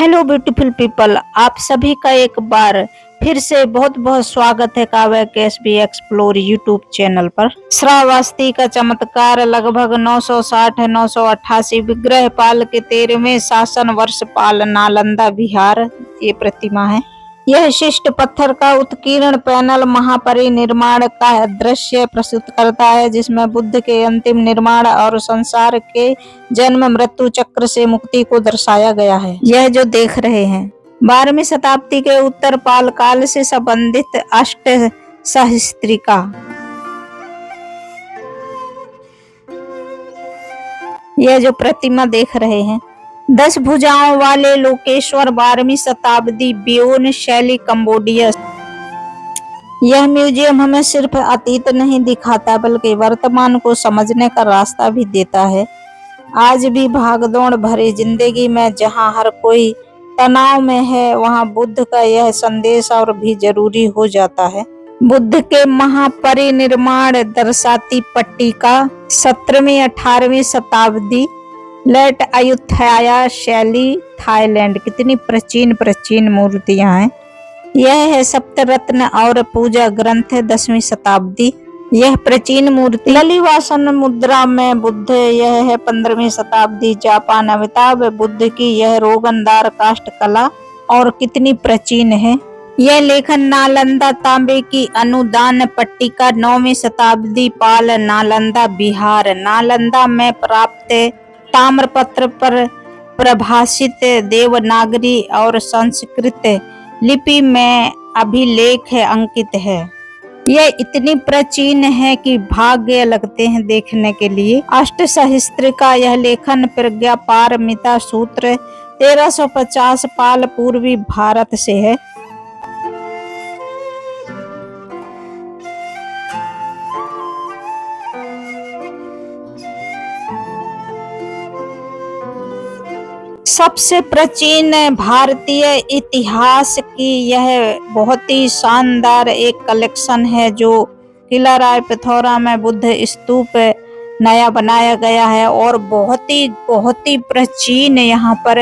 Hello beautiful people, आप सभी का एक बार फिर से बहुत बहुत स्वागत है काव्या के एसबी एक्सप्लोर यूट्यूब चैनल पर। श्रावस्ती का चमत्कार लगभग 960-988 विग्रहपाल के 13वें शासन वर्ष पाल नालंदा बिहार ये प्रतिमा है। यह शिष्ट पत्थर का उत्कीर्ण पैनल महापरिनिर्माण का दृश्य प्रस्तुत करता है, जिसमें बुद्ध के अंतिम निर्माण और संसार के जन्म मृत्यु चक्र से मुक्ति को दर्शाया गया है। यह जो देख रहे हैं 12वीं शताब्दी के उत्तर पाल काल से संबंधित अष्ट सहस्त्रिका। यह जो प्रतिमा देख रहे हैं 10 भुजाओं वाले लोकेश्वर 12वीं शताब्दी ब्योन शैली कंबोडिया। यह म्यूजियम हमें सिर्फ अतीत नहीं दिखाता बल्कि वर्तमान को समझने का रास्ता भी देता है। आज भी भागदौड़ भरी जिंदगी में जहां हर कोई तनाव में है, वहां बुद्ध का यह संदेश और भी जरूरी हो जाता है। बुद्ध के महापरिनिर्माण दर्शाती पट्टिका 17वीं-18वीं शताब्दी लेट अयुथाया शैली थाईलैंड। कितनी प्राचीन मूर्तियां हैं। यह है सप्तरत्न और पूजा ग्रंथ 10वीं शताब्दी। यह प्राचीन मूर्ति ललिवासन मुद्रा में बुद्ध। यह है 15वीं शताब्दी जापान अमिताभ बुद्ध की यह रोगनदार काष्ठ कला और कितनी प्राचीन है। यह लेखन नालंदा तांबे की अनुदान पट्टिका 9वीं शताब्दी पाल नालंदा बिहार। नालंदा में प्राप्त ताम्रपत्र पर प्रभाषित देवनागरी और संस्कृत लिपि में अभिलेख अंकित है। यह इतनी प्राचीन है कि भाग्य लगते हैं देखने के लिए। अष्ट सहस्त्रिका यह लेखन प्रज्ञा पारमिता सूत्र 1350 पाल पूर्वी भारत से है। सबसे प्राचीन भारतीय इतिहास की यह बहुत ही शानदार एक कलेक्शन है, जो किला राय पिथौरा में बुद्ध स्तूप नया बनाया गया है और बहुत ही प्राचीन यहाँ पर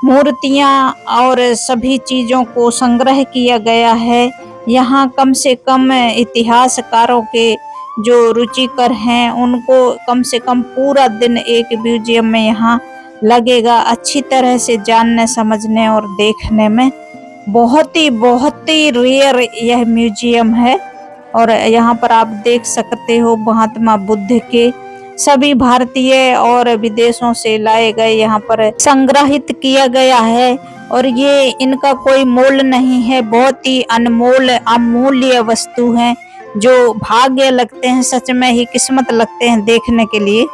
मूर्तियाँ और सभी चीजों को संग्रह किया गया है। यहाँ कम से कम इतिहासकारों के जो रुचिकर हैं उनको कम से कम पूरा दिन एक म्यूजियम में यहाँ लगेगा, अच्छी तरह से जानने समझने और देखने में। बहुत ही रेयर यह म्यूजियम है और यहाँ पर आप देख सकते हो महात्मा बुद्ध के सभी भारतीय और विदेशों से लाए गए यहाँ पर संग्रहित किया गया है और ये इनका कोई मोल नहीं है। बहुत ही अनमोल अमूल्य वस्तु हैं जो भाग्य लगते हैं, सच में ही किस्मत लगते हैं देखने के लिए।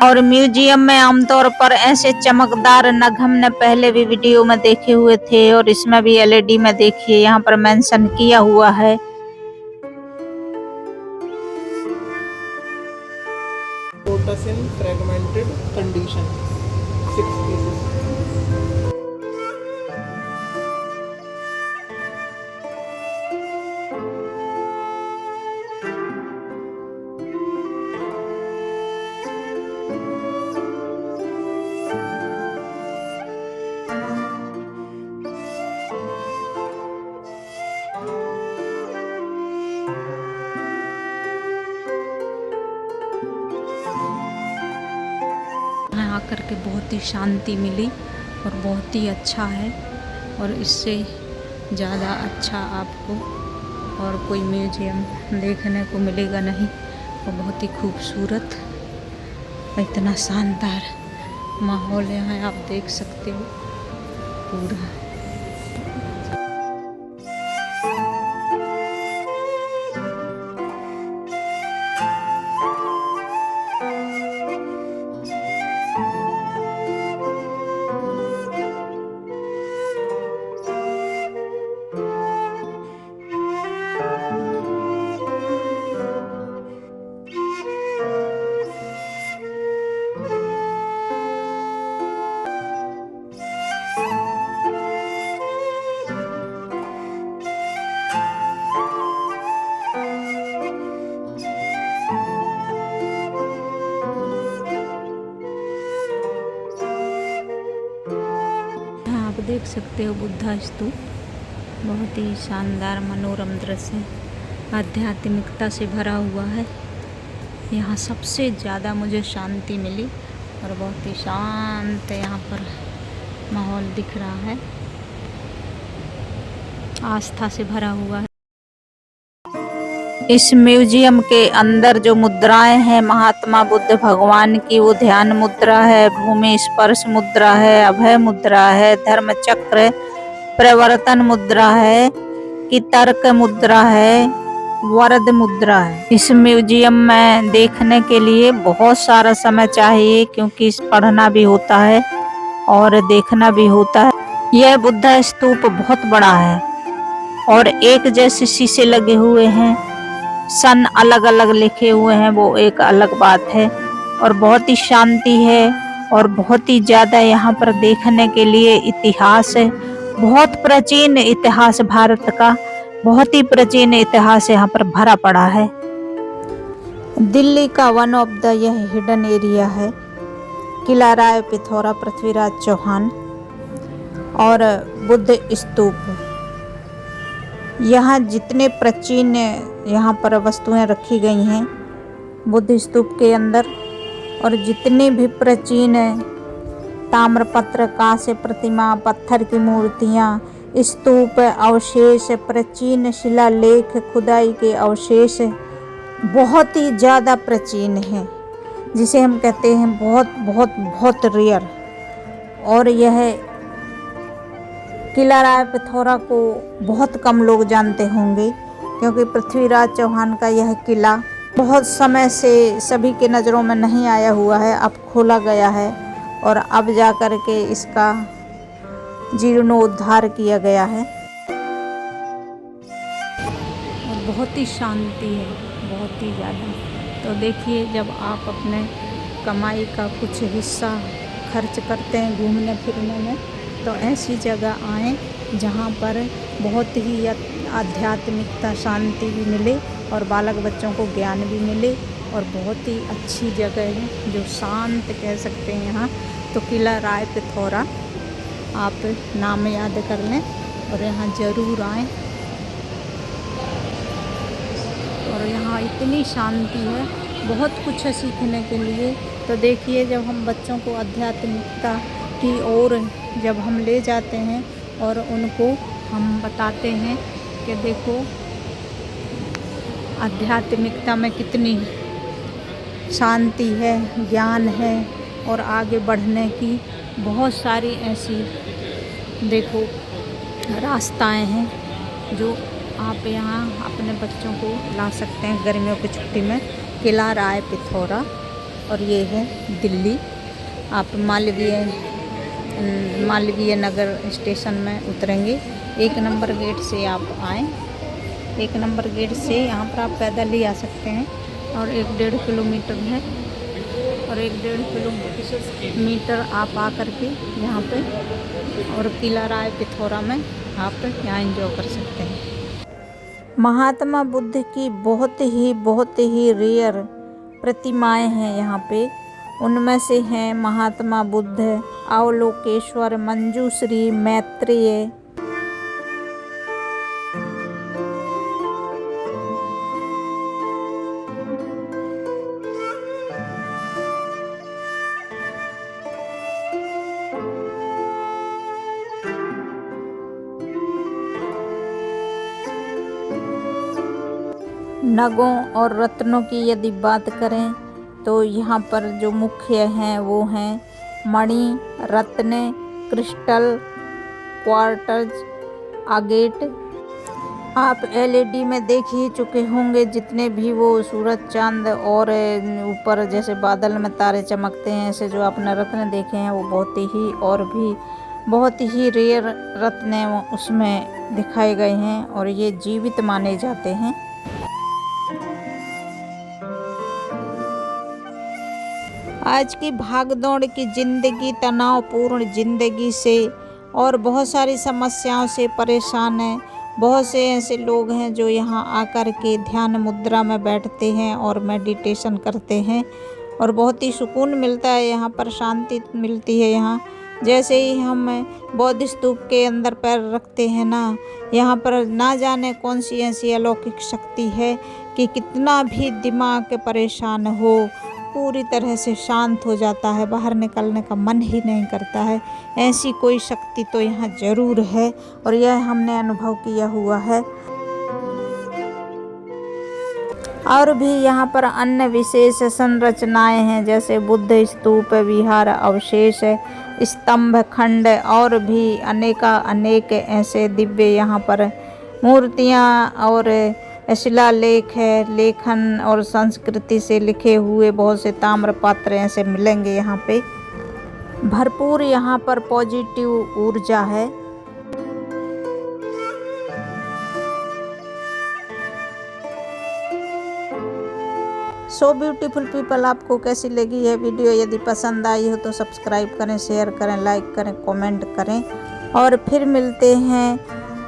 और म्यूजियम में आमतौर पर ऐसे चमकदार नग हमने पहले भी वीडियो में देखे हुए थे और इसमें भी एलईडी में देखिए यहाँ पर मेंशन किया हुआ है। Lotus in fragmented condition, 6 pieces. आकर के बहुत ही शांति मिली और बहुत ही अच्छा है और इससे ज़्यादा अच्छा आपको और कोई म्यूजियम देखने को मिलेगा नहीं। और बहुत ही खूबसूरत इतना शानदार माहौल है, आप देख सकते हो पूरा। सकते हो बुद्धा स्तूप, बहुत ही शानदार मनोरम दृश्य, आध्यात्मिकता से भरा हुआ है। यहाँ सबसे ज़्यादा मुझे शांति मिली और बहुत ही शांत यहाँ पर माहौल दिख रहा है, आस्था से भरा हुआ है। इस म्यूजियम के अंदर जो मुद्राएं हैं महात्मा बुद्ध भगवान की, वो ध्यान मुद्रा है, भूमि स्पर्श मुद्रा है, अभय मुद्रा है, धर्म चक्र, प्रवर्तन मुद्रा है, कि तर्क मुद्रा है, वरद मुद्रा है। इस म्यूजियम में देखने के लिए बहुत सारा समय चाहिए, क्योंकि पढ़ना भी होता है और देखना भी होता है। यह बुद्धा स्तूप बहुत बड़ा है और एक जैसे शीशे लगे हुए हैं, सन अलग अलग लिखे हुए हैं, वो एक अलग बात है। और बहुत ही शांति है और बहुत ही ज़्यादा यहाँ पर देखने के लिए इतिहास है, बहुत प्राचीन इतिहास, भारत का बहुत ही प्राचीन इतिहास यहाँ पर भरा पड़ा है। दिल्ली का वन ऑफ द यह हिडन एरिया है, किला राय पिथौरा पृथ्वीराज चौहान और बुद्ध स्तूप। यहाँ जितने प्राचीन यहाँ पर वस्तुएं रखी गई हैं बुद्ध स्तूप के अंदर, और जितने भी प्राचीन ताम्रपत्र, कांस्य प्रतिमा, पत्थर की मूर्तियाँ, स्तूप अवशेष, प्राचीन शिलालेख, खुदाई के अवशेष बहुत ही ज़्यादा प्राचीन हैं, जिसे हम कहते हैं बहुत बहुत बहुत रेयर। और यह किला राय पिथौरा को बहुत कम लोग जानते होंगे, क्योंकि पृथ्वीराज चौहान का यह किला बहुत समय से सभी के नज़रों में नहीं आया हुआ है, अब खोला गया है और अब जा कर के इसका जीर्णोद्धार किया गया है। और बहुत ही शांति है, बहुत ही ज़्यादा। तो देखिए, जब आप अपने कमाई का कुछ हिस्सा खर्च करते हैं घूमने फिरने में, तो ऐसी जगह आएँ जहाँ पर बहुत ही आध्यात्मिकता, शांति भी मिले और बालक बच्चों को ज्ञान भी मिले, और बहुत ही अच्छी जगह है जो शांत कह सकते हैं यहाँ। तो किला राय पिथौरा आप नाम याद कर लें और यहाँ ज़रूर आएँ। और यहाँ इतनी शांति है, बहुत कुछ है सीखने के लिए। तो देखिए, जब हम बच्चों को आध्यात्मिकता की ओर जब हम ले जाते हैं और उनको हम बताते हैं कि देखो आध्यात्मिकता में कितनी शांति है, ज्ञान है और आगे बढ़ने की बहुत सारी ऐसी देखो रास्ताएं हैं जो आप यहाँ अपने बच्चों को ला सकते हैं गर्मियों की छुट्टी में। किला राय पिथौरा, और ये है दिल्ली। आप मालवीय नगर स्टेशन में उतरेंगे, 1 नंबर गेट से आप आएँ। 1 नंबर गेट से यहाँ पर आप पैदल ही आ सकते हैं, और 1-1.5 किलोमीटर है, और 1-1.5 किलोमीटर आप आ कर के यहाँ पे और किला राय पिथौरा में आप यहाँ एंजॉय कर सकते हैं। महात्मा बुद्ध की बहुत ही रेयर प्रतिमाएं हैं यहाँ पे। उनमें से हैं महात्मा बुद्ध, अवलोकेश्वर, मंजूश्री, मैत्रेय। नगों और रत्नों की यदि बात करें तो यहाँ पर जो मुख्य हैं वो हैं मणि, रत्न, क्रिस्टल, क्वार्ट्ज, आगेट। आप LED में देख ही चुके होंगे, जितने भी वो सूरज, चांद और ऊपर जैसे बादल में तारे चमकते हैं, ऐसे जो आपने रत्न देखे हैं वो बहुत ही और भी बहुत ही रेयर रत्न उसमें दिखाए गए हैं, और ये जीवित माने जाते हैं। आज की भागदौड़ की ज़िंदगी, तनावपूर्ण ज़िंदगी से और बहुत सारी समस्याओं से परेशान हैं। बहुत से ऐसे लोग हैं जो यहाँ आकर के ध्यान मुद्रा में बैठते हैं और मेडिटेशन करते हैं, और बहुत ही सुकून मिलता है यहाँ पर, शांति मिलती है यहाँ। जैसे ही हम बौद्ध स्तूप के अंदर पैर रखते हैं ना, यहाँ पर ना जाने कौन सी ऐसी अलौकिक शक्ति है कि कितना भी दिमाग परेशान हो पूरी तरह से शांत हो जाता है, बाहर निकलने का मन ही नहीं करता है। ऐसी कोई शक्ति तो यहाँ ज़रूर है और यह हमने अनुभव किया हुआ है। और भी यहाँ पर अन्य विशेष संरचनाएं हैं, जैसे बुद्ध स्तूप, विहार अवशेष, स्तंभ खंड और भी अनेक ऐसे दिव्य यहाँ पर मूर्तियाँ और शिलालेख है, लेखन और संस्कृति से लिखे हुए बहुत से ताम्रपात्र ऐसे मिलेंगे यहाँ पे। भरपूर यहाँ पर पॉजिटिव ऊर्जा है। सो ब्यूटीफुल पीपल, आपको कैसी लगी यह वीडियो? यदि पसंद आई हो तो सब्सक्राइब करें, शेयर करें, लाइक करें, कमेंट करें और फिर मिलते हैं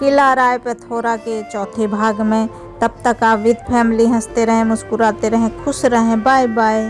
किला राय पिथौरा के चौथे भाग में। तब तक आप विद फैमिली हंसते रहें, मुस्कुराते रहें, खुश रहें। Bye bye.